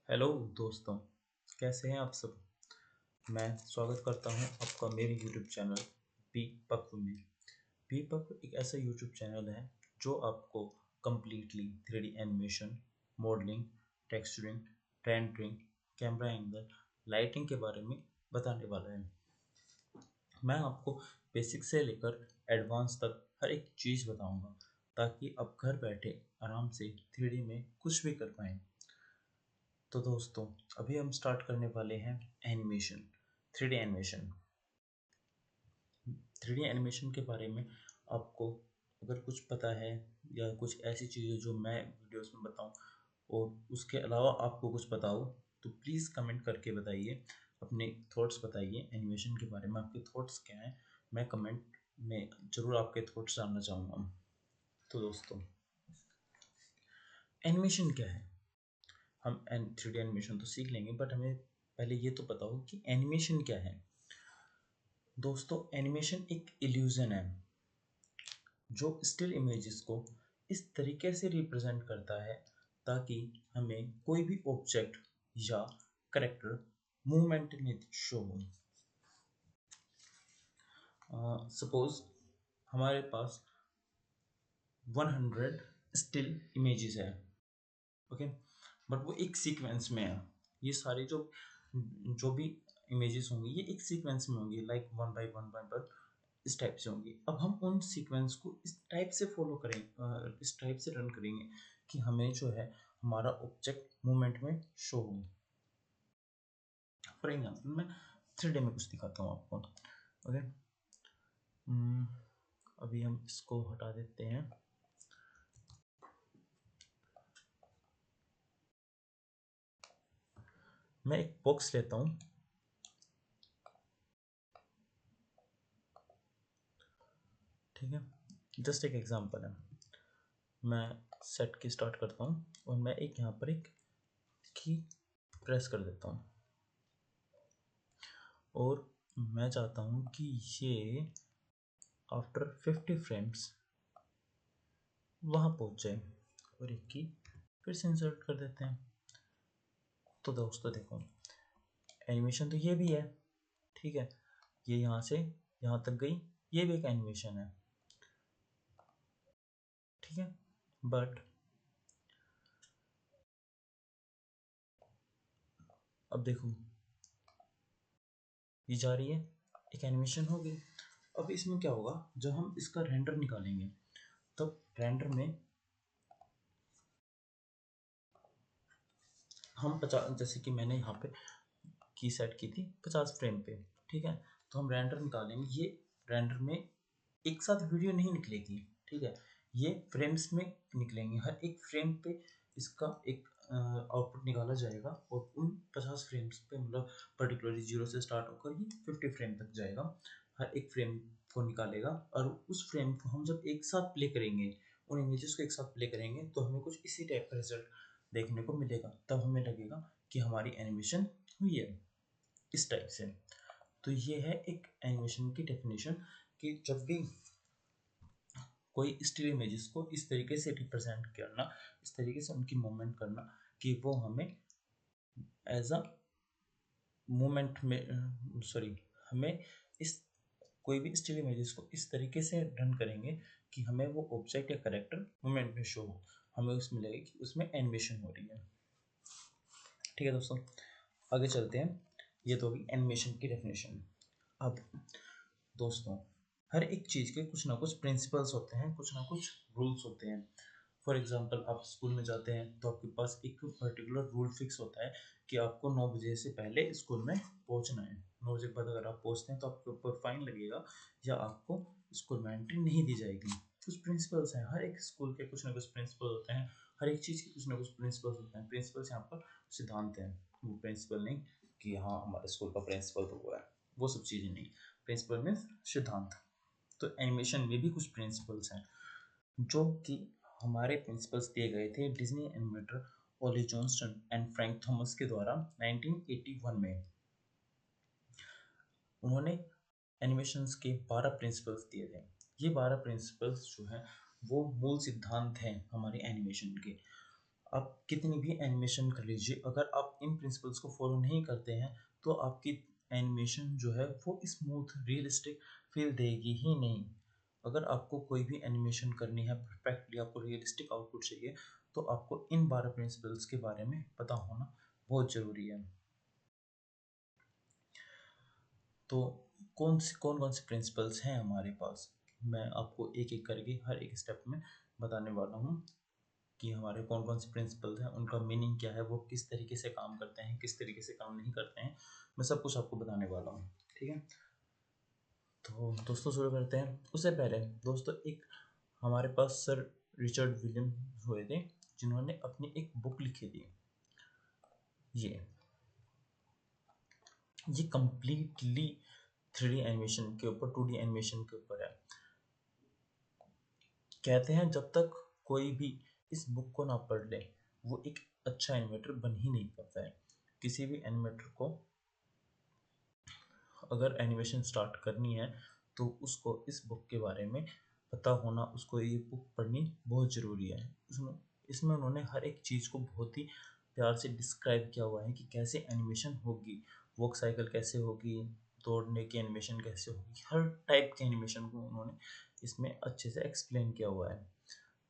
Hello दोस्तों, कैसे हैं आप सब। मैं स्वागत करता हूं आपका मेरे YouTube चैनल पी पक्व में। पी पक्व एक ऐसा YouTube चैनल है जो आपको completely 3D animation, modelling, texturing, rendering, camera angle, lighting के बारे में बताने वाला है। मैं आपको बेसिक से लेकर एडवांस तक हर एक चीज़ बताऊंगा ताकि आप घर बैठे आराम से 3D में कुछ भी कर पाएँ। तो दोस्तों, अभी हम स्टार्ट करने वाले हैं animation, 3D animation. 3D animation के बारे में आपको अगर कुछ पता है या कुछ ऐसी चीज़ें जो मैं वीडियोस में बताऊं और उसके अलावा आपको कुछ पता हो तो प्लीज़ कमेंट करके बताइए, अपने थॉट्स बताइए एनिमेशन के बारे में। आपके थॉट्स क्या हैं, मैं कमेंट में ज़रूर आपके थॉट्स जानना चाहूँगा। तो दोस्तों, एनिमेशन क्या है? हम 3D एनिमेशन तो सीख लेंगे, बट हमें पहले ये तो पता हो कि एनिमेशन क्या है। दोस्तों, एनिमेशन एक इल्यूजन है जो स्टिल इमेजेस को इस तरीके से रिप्रेजेंट करता है ताकि हमें कोई भी ऑब्जेक्ट या करेक्टर मूवमेंट में शो हो। सपोज हमारे पास 100 स्टिल इमेजेस है, ओके, बट वो एक सीक्वेंस में है। ये सारी जो जो भी इमेजेस होंगी ये एक सीक्वेंस में होंगी, लाइक वन बाय वन इस टाइप से होंगी। अब हम उन सीक्वेंस को इस टाइप से फॉलो करेंगे, इस टाइप से रन करेंगे कि हमें जो है हमारा ऑब्जेक्ट मूवमेंट में शो हो। फॉर एग्जाम्पल मैं 3D में कुछ दिखाता हूँ आपको, ओके। अभी हम इसको हटा देते हैं। मैं एक बॉक्स लेता हूँ, ठीक है, जस्ट एक एग्जांपल है। मैं सेट की स्टार्ट करता हूँ और मैं एक यहाँ पर एक की प्रेस कर देता हूँ और मैं चाहता हूँ कि ये आफ्टर 50 फ्रेम्स वहाँ पहुँच जाए और एक की फिर से इंसर्ट कर देते हैं। तो दोस्तों देखो, एनिमेशन तो ये भी है, ठीक है, ये यहाँ से यहाँ तक गई, ये भी एक एनिमेशन है, ठीक है। बट अब देखो, ये जा रही है, एक एनिमेशन हो गई। अब इसमें क्या होगा, जब हम इसका रेंडर निकालेंगे तब रेंडर में हम 50, जैसे कि मैंने यहाँ पे की सेट की थी 50 फ्रेम पे, ठीक है, तो हम रेंडर निकालेंगे। ये रेंडर में एक साथ वीडियो नहीं निकलेगी, ठीक है, ये फ्रेम्स में निकलेंगे। हर एक फ्रेम पे इसका एक आउटपुट निकाला जाएगा और उन 50 फ्रेम्स पे, मतलब पर्टिकुलरली 0 से स्टार्ट होकर ही 50 फ्रेम तक जाएगा। हर एक फ्रेम को निकालेगा और उस फ्रेम को हम जब एक साथ प्ले करेंगे, उन इमेजेस को एक साथ प्ले करेंगे तो हमें कुछ इसी टाइप का रिजल्ट देखने को मिलेगा। तब हमें लगेगा कि हमारी एनिमेशन हुई है, इस टाइप से। तो ये है एक एनिमेशन की डेफिनेशन, कि जब भी कोई स्टिल इमेजेस को इस तरीके से रिप्रेजेंट करना, इस तरीके से उनकी मूवमेंट करना कि वो हमें एज अ मूवमेंट में, सॉरी, हमें इस कोई भी स्टिल इमेजेस को इस तरीके से रन करेंगे कि हमें वो ऑब्जेक्ट या करेक्टर मूवमेंट में शो हो, हमें उसमें लगे कि उसमें एनिमेशन हो रही है। ठीक है दोस्तों, आगे चलते हैं। ये तो होगी एनिमेशन की डेफिनेशन। अब दोस्तों, हर एक चीज़ के कुछ ना कुछ प्रिंसिपल्स होते हैं, कुछ ना कुछ रूल्स होते हैं। फॉर एग्जांपल, आप स्कूल में जाते हैं तो आपके पास एक पर्टिकुलर रूल फिक्स होता है कि आपको 9 बजे से पहले स्कूल में पहुंचना है। 9 बजे के बाद अगर आप पहुंचते हैं तो आपके ऊपर फाइन लगेगा या आपको स्कूल में एंट्री नहीं दी जाएगी। कुछ प्रिंसिपल्स हैं, हर एक स्कूल के कुछ ना कुछ प्रिंसिपल होते हैं, हर एक चीज़ के कुछ ना कुछ प्रिंसिपल्स होते हैं। प्रिंसिपल्स यहाँ पर सिद्धांत हैं, वो प्रिंसिपल नहीं कि हाँ हमारे स्कूल का प्रिंसिपल तो वो है, वो सब चीज़ें नहीं। प्रिंसिपल मीन्स सिद्धांत। तो एनिमेशन में भी कुछ प्रिंसिपल्स हैं जो कि हमारे प्रिंसिपल्स दिए गए थे Disney animator Ollie Johnston and Frank Thomas के द्वारा 1981 में। उन्होंने एनिमेशंस के 12 प्रिंसिपल्स दिए थे। ये 12 प्रिंसिपल्स जो हैं वो मूल सिद्धांत हैं हमारे एनिमेशन के। आप कितनी भी एनिमेशन कर लीजिए, अगर आप इन प्रिंसिपल्स को फॉलो नहीं करते हैं तो आपकी एनिमेशन जो है वो स्मूथ रियलिस्टिक फील देगी ही नहीं। अगर आपको कोई भी एनिमेशन करनी है परफेक्टली, आपको रियलिस्टिक आउटपुट चाहिए, तो आपको इन 12 प्रिंसिपल्स के बारे में पता होना बहुत ज़रूरी है। तो कौन कौन से प्रिंसिपल्स हैं हमारे पास, मैं आपको एक एक करके हर एक स्टेप में बताने वाला हूँ कि हमारे कौन कौन से प्रिंसिपल्स हैं, उनका मीनिंग क्या है, वो किस तरीके से काम करते हैं, किस तरीके से काम नहीं करते हैं, मैं सब कुछ आपको बताने वाला हूँ। ठीक है, तो दोस्तों शुरू करते हैं। उससे पहले दोस्तों, एक हमारे पास सर रिचर्ड विलियम हुए थे, जिन्होंने अपनी एक बुक लिखी थी। ये ये कंप्लीटली 3D एनिमेशन के ऊपर, 2D एनिमेशन के ऊपर है। कहते हैं जब तक कोई भी इस बुक को ना पढ़ ले, वो एक अच्छा एनिमेटर बन ही नहीं पाता है। किसी भी एनिमेटर को अगर एनिमेशन स्टार्ट करनी है तो उसको इस बुक के बारे में पता होना, उसको ये बुक पढ़नी बहुत ज़रूरी है। इसमें इसमें उन्होंने हर एक चीज़ को बहुत ही प्यार से डिस्क्राइब किया हुआ है कि कैसे एनिमेशन होगी, वॉक साइकिल कैसे होगी, दौड़ने की एनिमेशन कैसे होगी, हर टाइप के एनिमेशन को उन्होंने इसमें अच्छे से एक्सप्लेन किया हुआ है।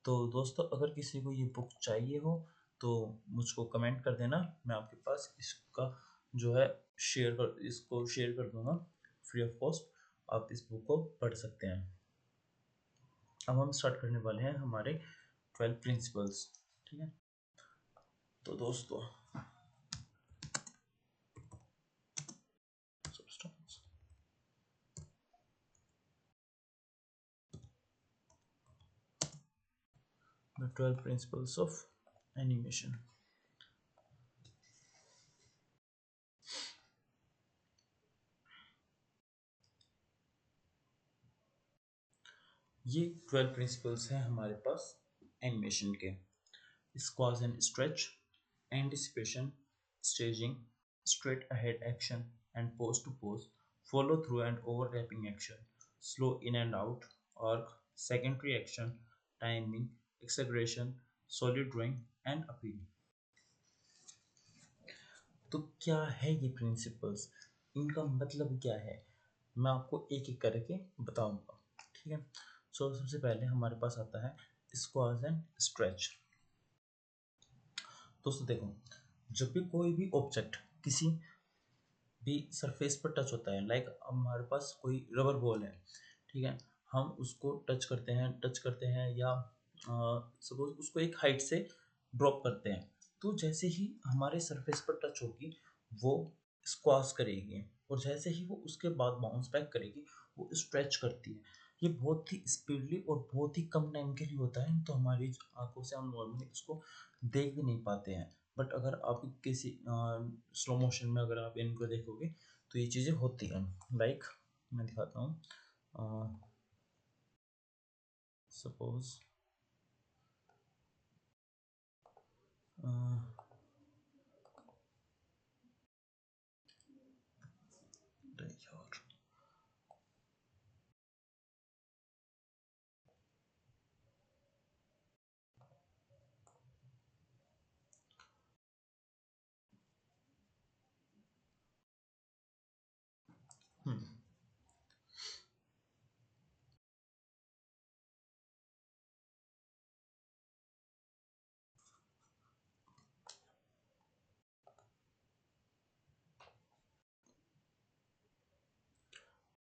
तो दोस्तों, अगर किसी को ये बुक चाहिए हो तो मुझको कमेंट कर देना, मैं आपके पास इसका जो है इसको शेयर कर दूंगा फ्री ऑफ कॉस्ट। आप इस बुक को पढ़ सकते हैं। अब हम स्टार्ट करने वाले हैं हमारे 12 प्रिंसिपल्स। ठीक है, तो दोस्तों द 12 प्रिंसिपल्स ऑफ एनिमेशन। ये 12 प्रिंसिपल्स हैं हमारे पास एनिमेशन के। Squash and stretch, anticipation, staging, straight ahead action and pose to pose, follow through and overlapping action, slow in and out, arc, secondary action, timing, exaggeration, solid drawing and appeal। तो क्या है ये principles, इनका मतलब क्या है, मैं आपको एक एक करके बताऊंगा। ठीक है, सो सबसे पहले हमारे पास आता है स्क्वाश एंड स्ट्रेच। दोस्तों देखो, जब भी कोई भी ऑब्जेक्ट किसी भी सरफेस पर टच होता है, लाइक हमारे पास कोई रबर बॉल है, ठीक है, हम उसको टच करते हैं या सपोज उसको एक हाइट से ड्रॉप करते हैं, तो जैसे ही हमारे सरफेस पर टच होगी वो स्क्वाश करेगी, और जैसे ही वो उसके बाद बाउंस बैक करेगी वो स्ट्रेच करती है। ये बहुत ही स्पीडली और बहुत ही कम टाइम के लिए होता है, तो हमारी आंखों से हम नॉर्मली इसको देख भी नहीं पाते हैं। बट अगर आप किसी स्लो मोशन में अगर आप इनको देखोगे तो ये चीज़ें होती हैं। लाइक मैं दिखाता हूँ, सपोज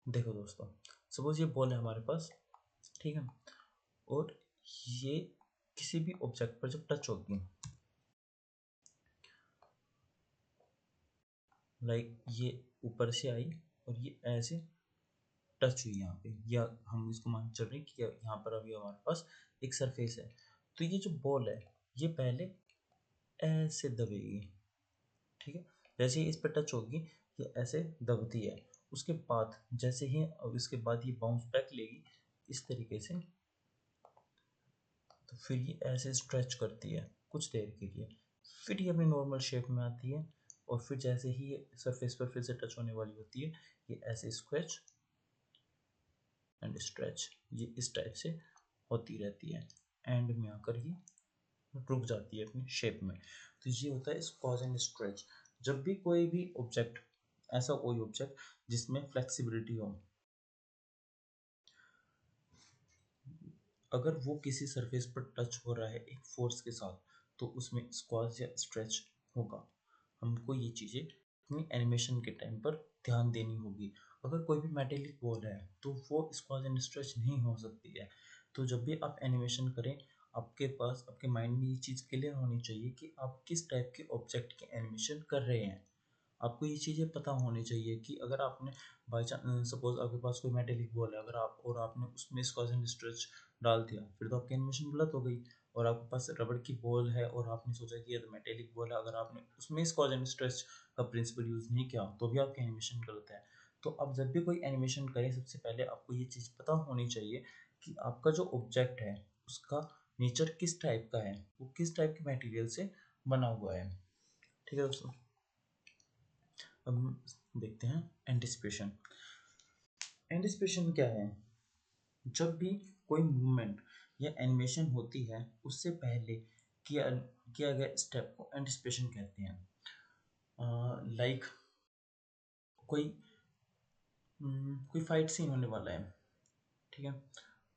देखो दोस्तों, सपोज ये बॉल है हमारे पास, ठीक है, और ये किसी भी ऑब्जेक्ट पर जब टच होगी, लाइक ये ऊपर से आई और ये ऐसे टच हुई यहाँ पे, या हम इसको मान चल रहे हैं कि यहाँ पर अभी हमारे पास एक सरफेस है, तो ये जो बॉल है ये पहले ऐसे दबेगी, ठीक है, जैसे ही इस पर टच होगी ये ऐसे दबती है, उसके बाद जैसे ही अब इसके बाद ये बाउंस बैक लेगी इस तरीके से, तो फिर ये ऐसे स्ट्रेच करती है कुछ देर के लिए, फिर ये अपनी नॉर्मल शेप में आती है, और फिर जैसे ही ये सरफेस पर फिर से टच होने वाली होती है ये ऐसे स्क्वेच एंड स्ट्रेच, ये इस टाइप से होती रहती है। एंड में आकर ये रुक जाती है अपनी शेप में। तो ये होता है पॉज एंड स्ट्रेच। जब भी कोई भी ऑब्जेक्ट, ऐसा कोई ऑब्जेक्ट जिसमें फ्लेक्सिबिलिटी हो, अगर वो किसी सरफेस पर टच हो रहा है एक फोर्स के साथ, तो उसमें स्क्वाज या स्ट्रेच होगा। हमको ये चीज़ें अपनी एनिमेशन के टाइम पर ध्यान देनी होगी। अगर कोई भी मेटेलिक बॉल है तो वो स्क्वाज एंड स्ट्रेच नहीं हो सकती है। तो जब भी आप एनिमेशन करें, आपके पास आपके माइंड में ये चीज़ क्लियर होनी चाहिए कि आप किस टाइप के ऑब्जेक्ट की एनिमेशन कर रहे हैं। आपको ये चीज़ें पता होनी चाहिए कि अगर आपने बाई चांस सपोज आपके पास कोई मेटेलिक बॉल है, अगर आप और आपने उसमें स्क्वाज एंड स्ट्रेच डाल दिया, फिर तो आपकी एनिमेशन गलत हो गई। और आपके पास रबड़ की बॉल है और आपने सोचा कि ये तो मेटेलिक बॉल है, अगर आपने उसमें स्क्वाज एंड स्ट्रेच का प्रिंसिपल यूज़ नहीं किया तो भी आपकी एनिमेशन गलत है। तो आप जब भी कोई एनिमेशन करें, सबसे पहले आपको ये चीज़ पता होनी चाहिए कि आपका जो ऑब्जेक्ट है उसका नेचर किस टाइप का है, वो किस टाइप के मटेरियल से बना हुआ है। ठीक है दोस्तों, अब हम देखते हैं एंटिसिपेशन। एंटिसिपेशन क्या है? जब भी कोई मूवमेंट या एनिमेशन होती है, उससे पहले किया किया गया स्टेप को एंटिसिपेशन कहते हैं। लाइक कोई कोई फाइट सीन होने वाला है, ठीक है?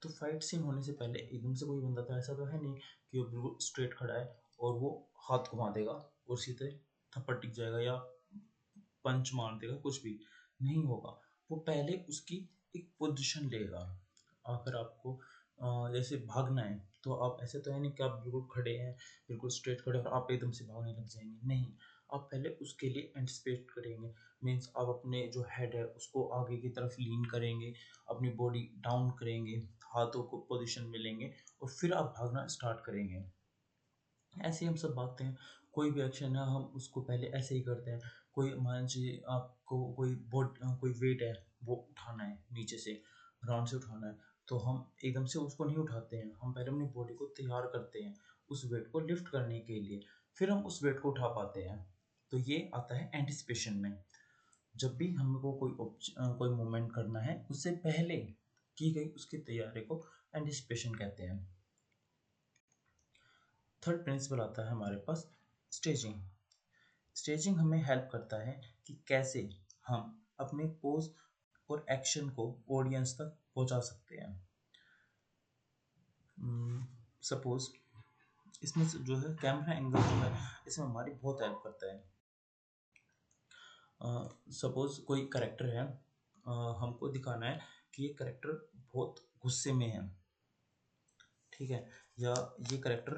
तो फाइट सीन होने से पहले एकदम से कोई बंदा, तो ऐसा तो है नहीं कि वो बिल्कुल स्ट्रेट खड़ा है और वो हाथ घुमा देगा और सीधे थप्पड़ टिक जाएगा या पंच मार देगा, कुछ भी नहीं होगा। वो पहले उसकी एक पोजीशन लेगा। अगर आपको जैसे भागना है, तो आप ऐसे तो है नहीं कि आप बिल्कुल खड़े हैं, बिल्कुल स्ट्रेट खड़े और आप एकदम से भागने लग जाएंगे, नहीं। आप पहले उसके लिए एंटिसिपेट करेंगे। मीन्स आप अपने जो हेड है उसको आगे की तरफ लीन करेंगे, अपनी बॉडी डाउन करेंगे, हाथों को पोजीशन में लेंगे और फिर आप भागना स्टार्ट करेंगे। ऐसे ही हम सब भागते हैं। कोई भी एक्शन है हम उसको पहले ऐसे ही करते हैं। कोई मान लीजिए आपको कोई वेट है, वो उठाना है नीचे से, ग्राउंड से उठाना है, तो हम एकदम से उसको नहीं उठाते हैं। हम पहले अपनी बॉडी को तैयार करते हैं उस वेट को लिफ्ट करने के लिए, फिर हम उस वेट को उठा पाते हैं। तो ये आता है एंटिसिपेशन में। जब भी हमको कोई मूवमेंट करना है, उससे पहले की गई उसकी तैयारी को एंटिसिपेशन कहते हैं। थर्ड प्रिंसिपल आता है हमारे पास स्टेजिंग। स्टेजिंग हमें हेल्प करता है कि कैसे हम अपने पोज और एक्शन को ऑडियंस तक पहुंचा सकते हैं। सपोज इसमें जो है कैमरा एंगल जो है, इसमें हमारी बहुत हेल्प करता है। सपोज कोई करेक्टर है, हमको दिखाना है कि ये करेक्टर बहुत गुस्से में है, ठीक है, या ये करेक्टर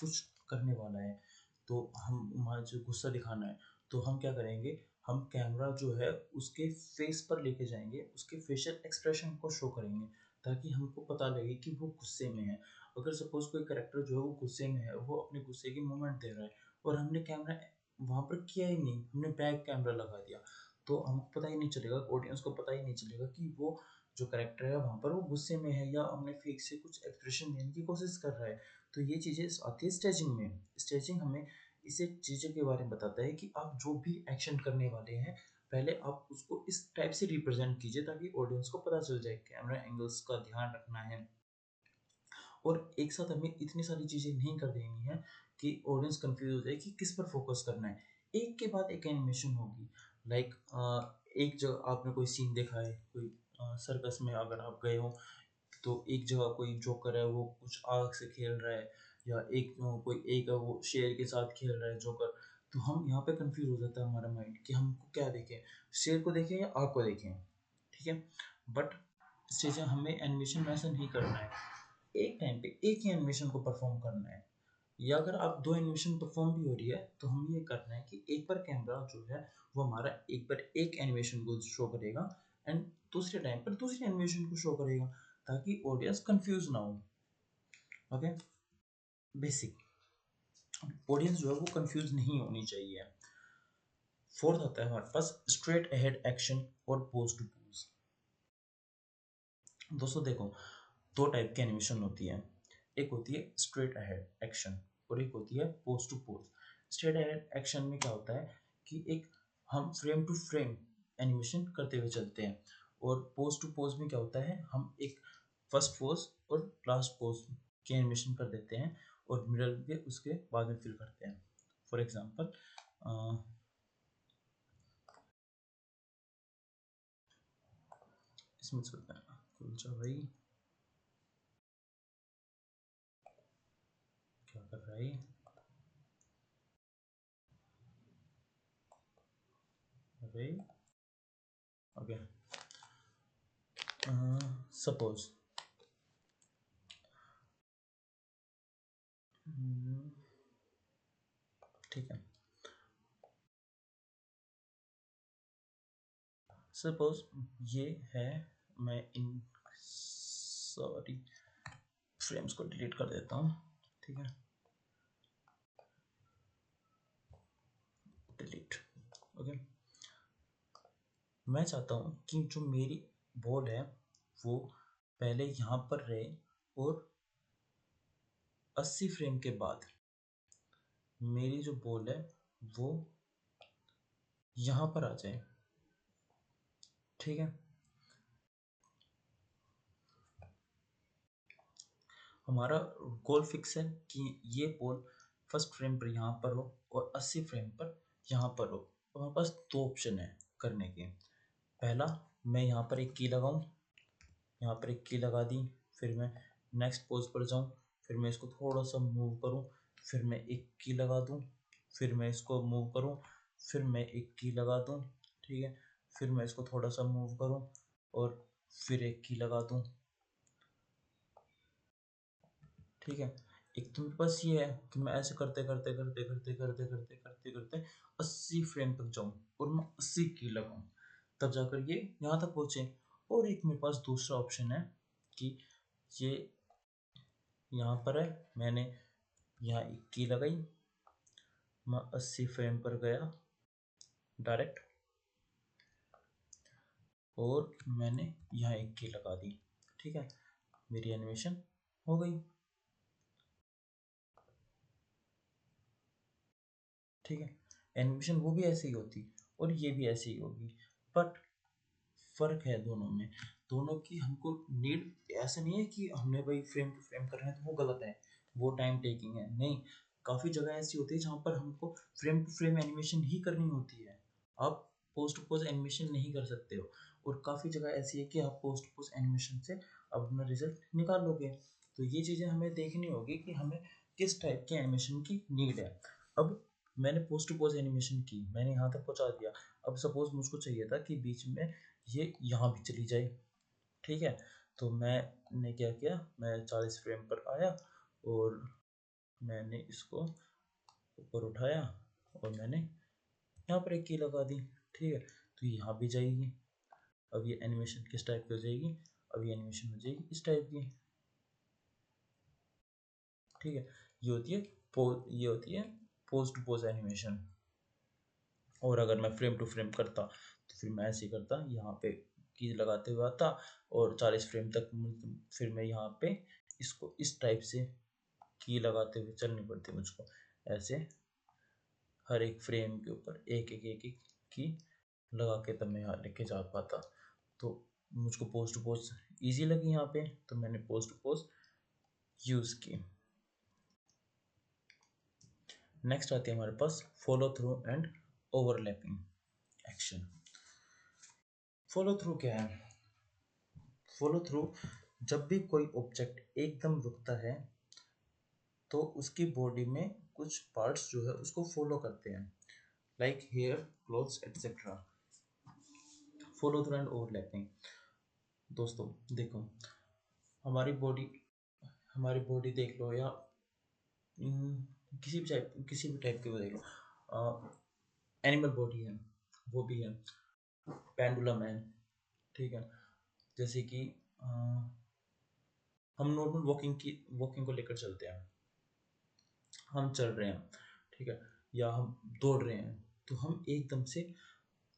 कुछ करने वाला है, तो हम हमारा जो गुस्सा दिखाना है, तो हम क्या करेंगे, हम कैमरा जो है उसके फेस पर लेके जाएंगे, उसके फेशियल एक्सप्रेशन को शो करेंगे, ताकि हमको पता लगे कि वो गुस्से में है। अगर सपोज कोई करेक्टर जो है वो गुस्से में है, वो अपने गुस्से की मूवमेंट दे रहा है और हमने कैमरा वहाँ पर किया ही नहीं, हमने बैक कैमरा लगा दिया, तो हमको पता ही नहीं चलेगा, ऑडियंस को पता ही नहीं चलेगा कि वो जो करेक्टर है वहाँ पर वो गुस्से में है या अपने फेस से कुछ एक्सप्रेशन देने की कोशिश कर रहा है। तो ये चीज़ें आती है स्टेजिंग में। स्टेजिंग हमें इसे चीज़ों के बारे में बताता है कि आप जो भी एक्शन करने वाले हैं, पहले आप उसको इस टाइप से रिप्रेजेंट कीजिए ताकि ऑडियंस को पता चल जाए। कैमरा एंगल्स का ध्यान रखना है और एक साथ हमें इतनी सारी चीज़ें नहीं कर देनी है कि ऑडियंस कंफ्यूज हो जाए कि किस पर फोकस करना है। एक के बाद एक एनिमेशन होगी। लाइक एक जगह आपने कोई सीन देखा है, कोई सर्कस में अगर आप गए हो, तो एक जगह कोई जोकर है वो कुछ आग से खेल रहा है, या कोई एक है वो शेर के साथ खेल रहा है जोकर। तो हम यहाँ पे कंफ्यूज हो जाता है हमारा माइंड कि हमको क्या देखें, शेर को देखें या आग को देखें, ठीक है। बट स्टेज हमें एनिमेशन में ऐसा नहीं करना है, एक टाइम पे एक ही एनिमेशन को परफॉर्म करना है। या अगर आप दो एनिमेशन परफॉर्म भी हो रही है, तो हमें ये करना है कि एक बार कैमरा जो है वो हमारा एक बार एक एनिमेशन को शो करेगा एंड दूसरे टाइम पर दूसरी एनिमेशन को शो करेगा, ताकि ऑडियंस कंफ्यूज ना हो। ओके, बेसिक ऑडियंस जो है वो कंफ्यूज नहीं होनी चाहिए। फोर्थ आता है हमारे पास स्ट्रेट अहेड एक्शन और पोज टू पोज। दोस्तों देखो, दो टाइप की एनिमेशन होती है। एक होती है स्ट्रेट अहेड एक्शन और एक होती है pose to pose. Straight ahead action में क्या होता है कि एक हम फ्रेम टू फ्रेम एनिमेशन करते हुए चलते हैं, और पोज टू पोज में क्या होता है, हम एक फर्स्ट पोज और लास्ट पोज की एनिमेशन कर देते हैं, और मिडल के उसके बाद में फिल करते हैं। फॉर एग्जांपल इसमें चलते हैं, कुलचा भाई क्या कर रहा है, अरे ओके सपोज ठीक है, सपोज ये है, मैं इन सॉरी फ्रेम्स को डिलीट कर देता हूँ, ठीक है, डिलीट। ओके, मैं चाहता हूँ कि जो मेरी बॉल है वो पहले यहाँ पर रहे और 80 फ्रेम के बाद मेरी जो बॉल है वो यहाँ पर आ जाए, ठीक है। हमारा गोल फिक्स है कि ये बॉल फर्स्ट फ्रेम पर यहाँ पर हो और 80 फ्रेम पर यहाँ पर हो। तो हमारे पास दो ऑप्शन है करने के। पहला, मैं यहाँ पर एक की लगाऊं, यहाँ पर एक की लगा दी, फिर मैं नेक्स्ट पोज पर जाऊं, फिर मैं इसको थोड़ा सा मूव करूं, फिर मैं एक की लगा दूं, फिर मैं इसको मूव करूं, फिर मैं एक की लगा दूं, ठीक है, फिर मैं इसको थोड़ा सा मूव करूं और फिर एक की लगा दूं, ठीक है। एक तो मेरे पास ये है कि मैं ऐसे करते करते करते करते करते करते करते करते 80 फ्रेम तक जाऊं और मैं 80 की लगाऊं, तब जाकर ये यहाँ तक पहुंचे। और एक मेरे पास दूसरा ऑप्शन है कि ये यहाँ पर है, मैंने यहाँ 1 की लगाई, मैं 80 फ्रेम पर गया डायरेक्ट और मैंने यहाँ 1 की लगा दी, ठीक है, मेरी एनिमेशन हो गई, ठीक है। एनिमेशन वो भी ऐसे ही होती और ये भी ऐसे ही होगी, बट फर्क है दोनों में। दोनों की हमको नीड ऐसा नहीं है कि हमने भाई फ्रेम टू फ्रेम कर रहे हैं तो वो गलत है, वो टाइम टेकिंग है, नहीं। काफ़ी जगह ऐसी होती है जहाँ पर हमको फ्रेम टू फ्रेम एनिमेशन ही करनी होती है, आप पोस्ट टू पोस्ट एनिमेशन नहीं कर सकते हो। और काफ़ी जगह ऐसी है कि आप पोस्ट टू पोस्ट एनिमेशन से अपना रिजल्ट निकाल लोगे। तो ये चीज़ें हमें देखनी होगी कि हमें किस टाइप के एनिमेशन की नीड है। अब मैंने पोस्ट टू पोस्ट एनिमेशन की, मैंने यहाँ तक पहुँचा दिया। अब सपोज मुझको चाहिए था कि बीच में ये यहाँ भी चली जाए, ठीक है। तो मैंने क्या किया, मैं 40 फ्रेम पर आया और मैंने इसको ऊपर उठाया और मैंने यहाँ पर एक की लगा दी, ठीक है। तो ये यहाँ भी जाएगी। अब ये एनिमेशन किस टाइप की हो जाएगी, अब ये एनिमेशन हो जाएगी इस टाइप की, ठीक है। ये होती है पोज टू पोज एनिमेशन। और अगर मैं फ्रेम टू फ्रेम करता तो फिर मैं ऐसे ही करता, यहाँ पे की लगाते हुए आता और 40 फ्रेम तक फिर मैं यहाँ पे इसको इस टाइप से की लगाते हुए चलनी पड़ती मुझको, ऐसे हर एक फ्रेम के ऊपर एक एक एक एक की लगा के तब मैं यहाँ लेके जा पाता। तो मुझको पोस्ट टू पोस्ट ईजी लगी यहाँ पे, तो मैंने पोस्ट टू पोस्ट यूज़ की। नेक्स्ट आती है हमारे पास follow through and overlapping action. Follow through क्या है? फॉलो थ्रू, जब भी कोई ऑब्जेक्ट एकदम रुकता है तो उसकी बॉडी में कुछ पार्ट्स जो है उसको फॉलो करते हैं, like hair, clothes etcetera. Follow through and overlapping, दोस्तों देखो, हमारी बॉडी हमारी बॉडी देख लो या किसी भी टाइप की वो देख लो, एनिमल बॉडी है, वो भी है, पेंडुलम है, ठीक है। जैसे कि अ, हम नॉर्मल वॉकिंग को लेकर चलते हैं, हम चल रहे हैं, ठीक है, या हम दौड़ रहे हैं, तो हम एकदम से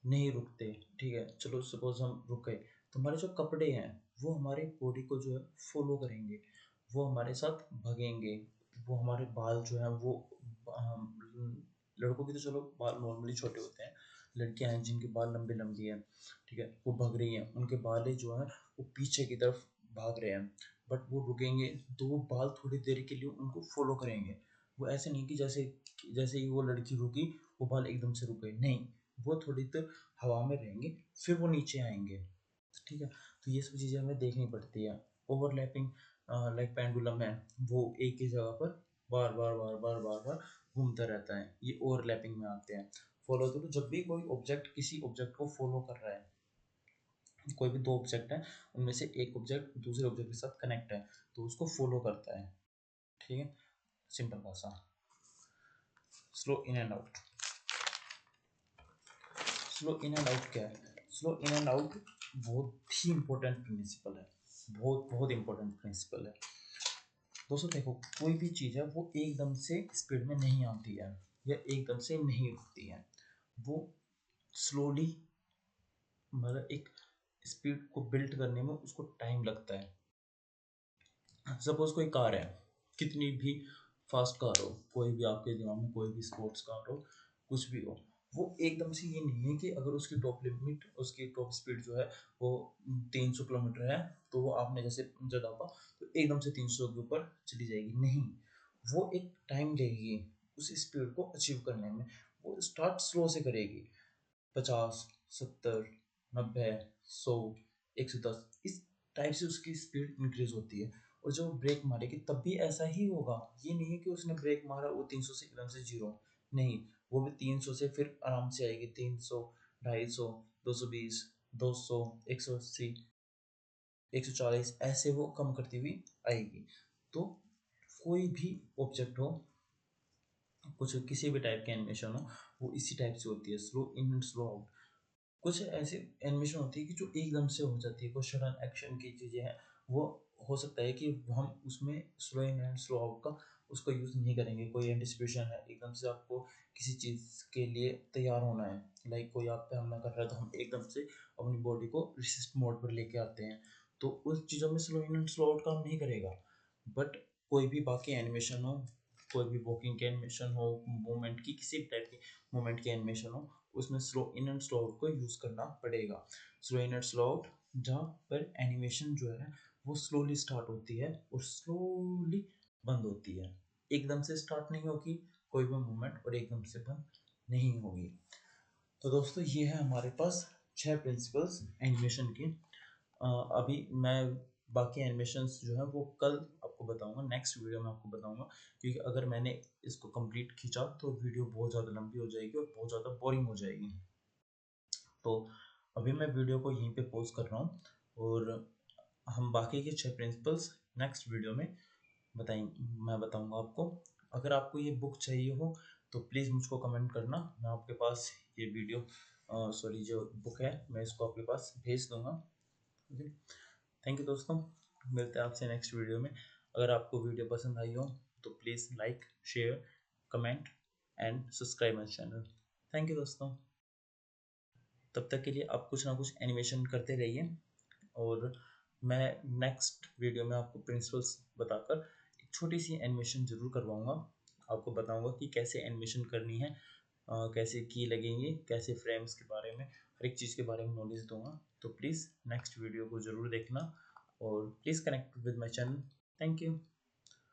नहीं रुकते, ठीक है। चलो सपोज हम रुक गए, तो हमारे जो कपड़े हैं वो हमारे बॉडी को जो है फॉलो करेंगे, वो हमारे साथ भगेंगे, वो हमारे बाल जो है वो लड़कों के तो चलो बाल नॉर्मली छोटे होते हैं, लड़कियां हैं जिनके बाल लंबे लंबी हैं, ठीक है, वो भग रही हैं, उनके बाल जो है वो पीछे की तरफ भाग रहे हैं, बट वो रुकेंगे तो वो बाल थोड़ी देर के लिए उनको फॉलो करेंगे। वो ऐसे नहीं कि जैसे जैसे ही वो लड़की रुकी वो बाल एकदम से रुके, नहीं, वो थोड़ी देर हवा में रहेंगे फिर वो नीचे आएंगे। ठीक है, तो ये सब चीज़ें हमें देखनी पड़ती है। ओवरलैपिंग लाइक पेंडुलम है, वो एक ही जगह पर बार बार बार बार बार बार घूमता रहता है, ये ओवरलैपिंग में आते हैं। फॉलो थ्रू, जब भी कोई ऑब्जेक्ट किसी ऑब्जेक्ट को फॉलो कर रहा है, कोई भी दो ऑब्जेक्ट है उनमें से एक ऑब्जेक्ट दूसरे ऑब्जेक्ट के साथ कनेक्ट है तो उसको फॉलो करता है। ठीक है, सिंपल भाषा। Slow in and out, slow in and out क्या है? स्लो इन एंड आउट बहुत ही इंपॉर्टेंट प्रिंसिपल है, बहुत बहुत इंपॉर्टेंट प्रिंसिपल है। दोस्तों देखो, कोई भी चीज़ है वो एकदम से स्पीड में नहीं आती है या एकदम से नहीं रुकती है, वो स्लोली, मतलब एक स्पीड को बिल्ड करने में उसको टाइम लगता है। सपोज कोई कार है, कितनी भी फास्ट कार हो, कोई भी आपके दिमाग में कोई भी स्पोर्ट्स कार हो, कुछ भी हो, वो एकदम से ये नहीं है कि अगर उसकी टॉप लिमिट, उसकी टॉप स्पीड जो है वो 300 किलोमीटर है तो वो आपने जैसे दाबा तो एकदम से 300 के ऊपर चली जाएगी, नहीं, वो एक टाइम लेगी उस स्पीड को अचीव करने में। वो स्टार्ट स्लो से करेगी, 50, 70, 90, 100, 110, इस टाइप से उसकी स्पीड इंक्रीज होती है। और जब वो ब्रेक मारेगी तब भी ऐसा ही होगा, ये नहीं है कि उसने ब्रेक मारा वो 300 से एकदम से जीरो, नहीं, वो भी 300 से फिर आराम से आएगी, 300, 250, 220, 200, 180, 140, ऐसे वो कम करती हुई आएगी। तो कोई भी ऑब्जेक्ट हो, कुछ किसी भी टाइप की एनिमेशन हो, वो इसी टाइप से होती है, slow in and slow out. कुछ ऐसी एनिमेशन होती है कि जो एकदम से हो जाती है, कुछ सडन एक्शन की चीज़ें हैं, वो हो सकता है कि हम उसमें slow in and slow out का उसका यूज़ नहीं करेंगे। कोई एंटिसिपेशन है, एकदम से आपको किसी चीज़ के लिए तैयार होना है, लाइक कोई आप पे हमला कर रहा है तो हम एकदम से अपनी बॉडी को रिसिस्ट मोड पर लेके आते हैं, तो उस चीज़ों में slow in and slow out काम नहीं करेगा। बट कोई भी बाकी एनिमेशन हो, कोई भी वॉकिंग की एनिमेशन हो, मूवमेंट की किसी भी टाइप की मूवमेंट की एनिमेशन हो, उसमें slow in and slow out को यूज़ करना पड़ेगा। Slow in and slow out, जहाँ पर एनिमेशन जो है वो स्लोली स्टार्ट होती है और स्लोली बंद होती है, एकदम से स्टार्ट नहीं होगी कोई भी मूवमेंट और एकदम से बंद नहीं होगी। तो दोस्तों ये है हमारे पास 6 प्रिंसिपल्स एनिमेशन की। अभी मैं बाकी एनिमेशंस जो है वो कल आपको बताऊंगा, नेक्स्ट वीडियो में आपको बताऊंगा, क्योंकि अगर मैंने इसको कंप्लीट खींचा तो वीडियो बहुत ज़्यादा लंबी हो जाएगी और बहुत ज़्यादा बोरिंग हो जाएगी। तो अभी मैं वीडियो को यहीं पे पॉज कर रहा हूँ और हम बाकी के 6 प्रिंसिपल्स नेक्स्ट वीडियो में मैं बताऊंगा आपको। अगर आपको ये बुक चाहिए हो तो प्लीज़ मुझको कमेंट करना, मैं आपके पास ये वीडियो सॉरी जो बुक है मैं इसको आपके पास भेज दूंगा। ओके, थैंक यू दोस्तों, मिलते हैं आपसे नेक्स्ट वीडियो में। अगर आपको वीडियो पसंद आई हो तो please like, share, comment and subscribe my channel. Thank you दोस्तों, तब तक के लिए आप कुछ ना कुछ एनिमेशन करते रहिए और मैं नेक्स्ट वीडियो में आपको प्रिंसिपल्स बताकर एक छोटी सी एनिमेशन ज़रूर करवाऊँगा। आपको बताऊँगा कि कैसे एनिमेशन करनी है, कैसे की लगेंगी, कैसे फ्रेम्स के बारे में, हर एक चीज़ के बारे में नॉलेज दूंगा। तो प्लीज़ नेक्स्ट वीडियो को ज़रूर देखना और please connect with my channel. Thank you.